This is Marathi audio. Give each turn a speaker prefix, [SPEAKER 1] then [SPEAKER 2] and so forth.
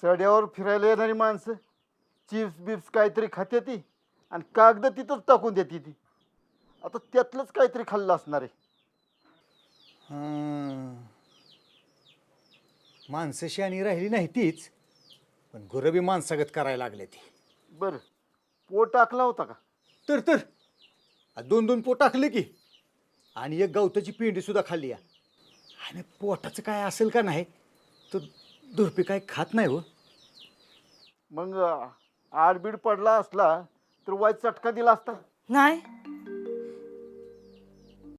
[SPEAKER 1] सड्यावर फिरायला येणारी माणसं चिप्स बिप्स काहीतरी खाते ती आणि कागद तिथंच टाकून देते ती. आता त्यातलंच काहीतरी खाल्लं असणार आहे.
[SPEAKER 2] माणसं शहाणी राहिली नाही तीच, पण गुरं बी माणसागत करायला लागले ती.
[SPEAKER 1] बरं, पोट टाकला होता का?
[SPEAKER 2] तर दोन दोन पोट टाकले की, आणि एक गवताची पेंडी सुद्धा खाल्ली आहे. आणि पोटाचं काय असेल का नाही तर दुर्पी काय खात नाही हो.
[SPEAKER 1] मग आडबीड पडला असला तर वाईट चटका दिला असता.
[SPEAKER 3] नाही